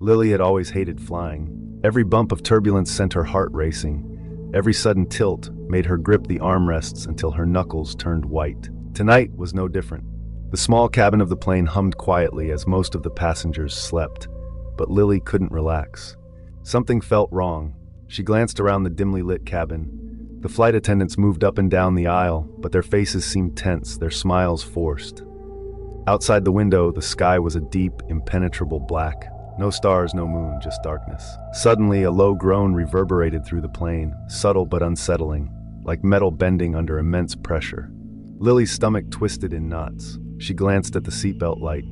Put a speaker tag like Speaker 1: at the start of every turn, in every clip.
Speaker 1: Lily had always hated flying. Every bump of turbulence sent her heart racing. Every sudden tilt made her grip the armrests until her knuckles turned white. Tonight was no different. The small cabin of the plane hummed quietly as most of the passengers slept, but Lily couldn't relax. Something felt wrong. She glanced around the dimly lit cabin. The flight attendants moved up and down the aisle, but their faces seemed tense, their smiles forced. Outside the window, the sky was a deep, impenetrable black. No stars, no moon, just darkness. Suddenly, a low groan reverberated through the plane, subtle but unsettling, like metal bending under immense pressure. Lily's stomach twisted in knots. She glanced at the seatbelt light.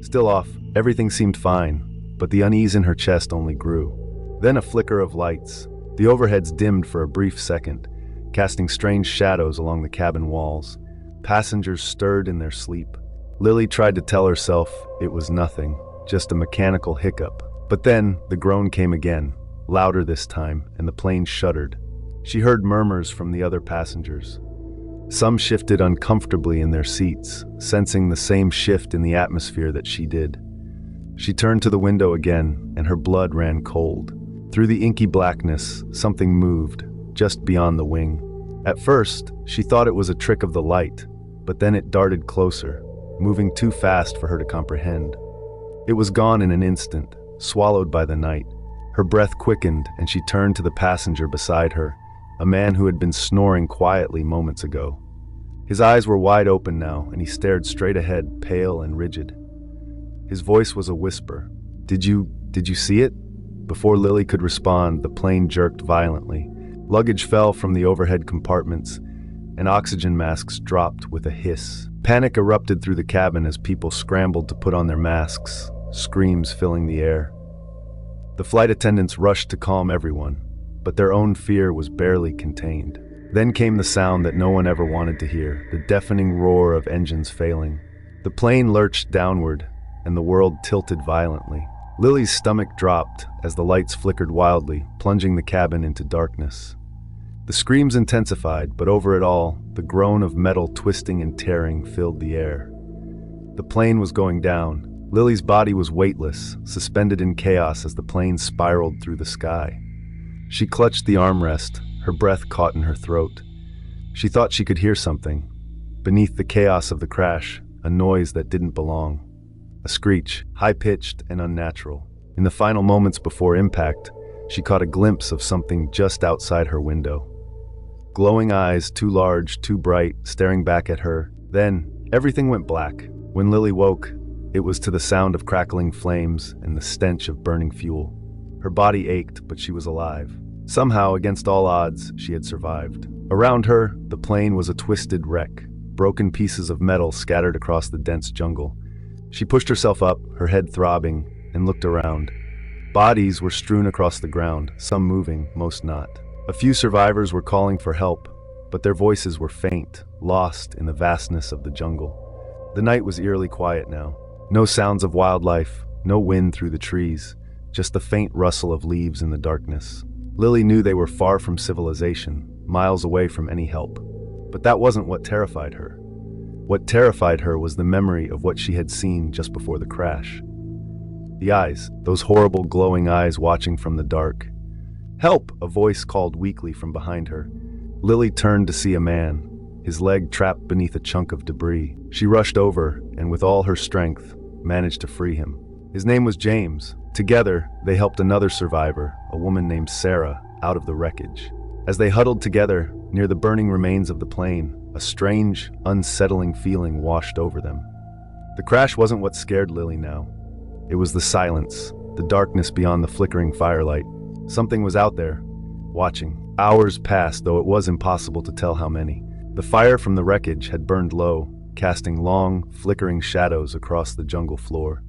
Speaker 1: Still off, everything seemed fine, but the unease in her chest only grew. Then a flicker of lights. The overheads dimmed for a brief second, casting strange shadows along the cabin walls. Passengers stirred in their sleep. Lily tried to tell herself it was nothing, just a mechanical hiccup. But then the groan came again, louder this time, and the plane shuddered. She heard murmurs from the other passengers. Some shifted uncomfortably in their seats, sensing the same shift in the atmosphere that she did. She turned to the window again, and her blood ran cold. Through the inky blackness, something moved, just beyond the wing. At first, she thought it was a trick of the light, but then it darted closer, moving too fast for her to comprehend. It was gone in an instant, swallowed by the night. Her breath quickened, and she turned to the passenger beside her, a man who had been snoring quietly moments ago. His eyes were wide open now, and he stared straight ahead, pale and rigid. His voice was a whisper. Did you see it?" Before Lily could respond, the plane jerked violently. Luggage fell from the overhead compartments, and oxygen masks dropped with a hiss. Panic erupted through the cabin as people scrambled to put on their masks, screams filling the air. The flight attendants rushed to calm everyone, but their own fear was barely contained. Then came the sound that no one ever wanted to hear, the deafening roar of engines failing. The plane lurched downward, and the world tilted violently. Lily's stomach dropped as the lights flickered wildly, plunging the cabin into darkness. The screams intensified, but over it all, the groan of metal twisting and tearing filled the air. The plane was going down. Lily's body was weightless, suspended in chaos as the plane spiraled through the sky. She clutched the armrest, her breath caught in her throat. She thought she could hear something. Beneath the chaos of the crash, a noise that didn't belong. A screech, high-pitched and unnatural. In the final moments before impact, she caught a glimpse of something just outside her window. Glowing eyes, too large, too bright, staring back at her. Then, everything went black. When Lily woke, it was to the sound of crackling flames and the stench of burning fuel. Her body ached, but she was alive. Somehow, against all odds, she had survived. Around her, the plane was a twisted wreck, broken pieces of metal scattered across the dense jungle. She pushed herself up, her head throbbing, and looked around. Bodies were strewn across the ground, some moving, most not. A few survivors were calling for help, but their voices were faint, lost in the vastness of the jungle. The night was eerily quiet now. No sounds of wildlife, no wind through the trees, just the faint rustle of leaves in the darkness. Lily knew they were far from civilization, miles away from any help. But that wasn't what terrified her. What terrified her was the memory of what she had seen just before the crash. The eyes, those horrible glowing eyes watching from the dark. "Help!" a voice called weakly from behind her. Lily turned to see a man, his leg trapped beneath a chunk of debris. She rushed over, and with all her strength, managed to free him. His name was James. Together, they helped another survivor, a woman named Sarah, out of the wreckage. As they huddled together near the burning remains of the plane, a strange, unsettling feeling washed over them. The crash wasn't what scared Lily now. It was the silence, the darkness beyond the flickering firelight. Something was out there, watching. Hours passed, though it was impossible to tell how many. The fire from the wreckage had burned low, casting long, flickering shadows across the jungle floor.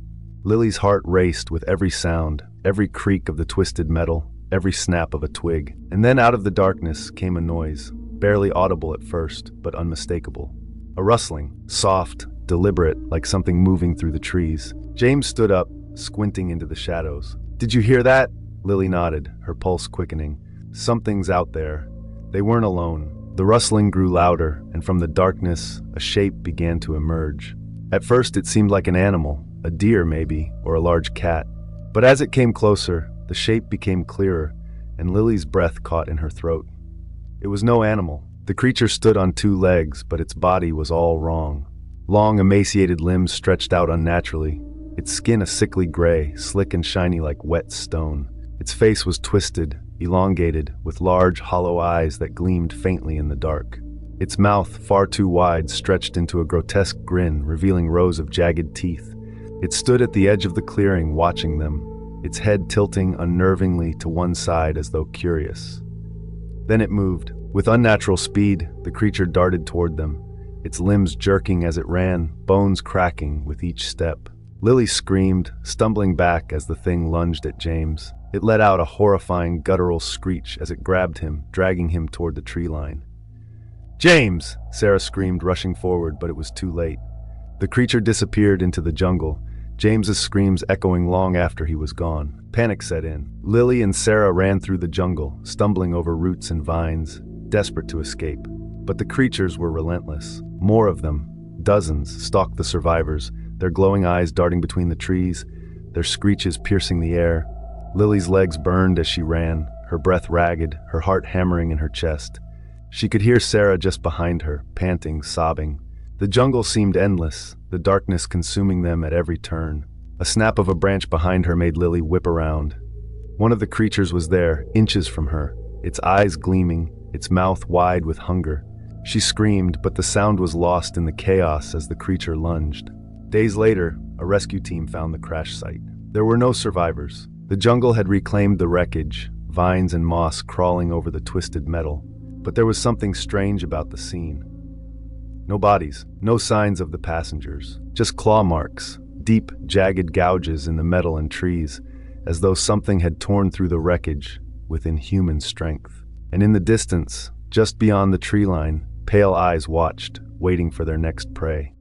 Speaker 1: Lily's heart raced with every sound, every creak of the twisted metal, every snap of a twig. And then out of the darkness came a noise, barely audible at first, but unmistakable. A rustling, soft, deliberate, like something moving through the trees. James stood up, squinting into the shadows. "Did you hear that?" Lily nodded, her pulse quickening. Something's out there. They weren't alone. The rustling grew louder, and from the darkness, a shape began to emerge. At first it seemed like an animal, a deer maybe, or a large cat. But as it came closer, the shape became clearer, and Lily's breath caught in her throat. It was no animal. The creature stood on two legs, but its body was all wrong. Long, emaciated limbs stretched out unnaturally, its skin a sickly gray, slick and shiny like wet stone. Its face was twisted, elongated, with large, hollow eyes that gleamed faintly in the dark. Its mouth, far too wide, stretched into a grotesque grin, revealing rows of jagged teeth. It stood at the edge of the clearing, watching them, its head tilting unnervingly to one side as though curious. Then it moved. With unnatural speed, the creature darted toward them, its limbs jerking as it ran, bones cracking with each step. Lily screamed, stumbling back as the thing lunged at James. It let out a horrifying, guttural screech as it grabbed him, dragging him toward the tree line. "James!" Sarah screamed, rushing forward, but it was too late. The creature disappeared into the jungle, James's screams echoing long after he was gone. Panic set in. Lily and Sarah ran through the jungle, stumbling over roots and vines, desperate to escape. But the creatures were relentless. More of them, dozens, stalked the survivors, their glowing eyes darting between the trees, their screeches piercing the air. Lily's legs burned as she ran, her breath ragged, her heart hammering in her chest. She could hear Sarah just behind her, panting, sobbing. The jungle seemed endless, the darkness consuming them at every turn. A snap of a branch behind her made Lily whip around. One of the creatures was there, inches from her, its eyes gleaming, its mouth wide with hunger. She screamed, but the sound was lost in the chaos as the creature lunged. Days later, a rescue team found the crash site. There were no survivors. The jungle had reclaimed the wreckage, vines and moss crawling over the twisted metal. But there was something strange about the scene. No bodies, no signs of the passengers, just claw marks, deep, jagged gouges in the metal and trees, as though something had torn through the wreckage with inhuman strength. And in the distance, just beyond the tree line, pale eyes watched, waiting for their next prey.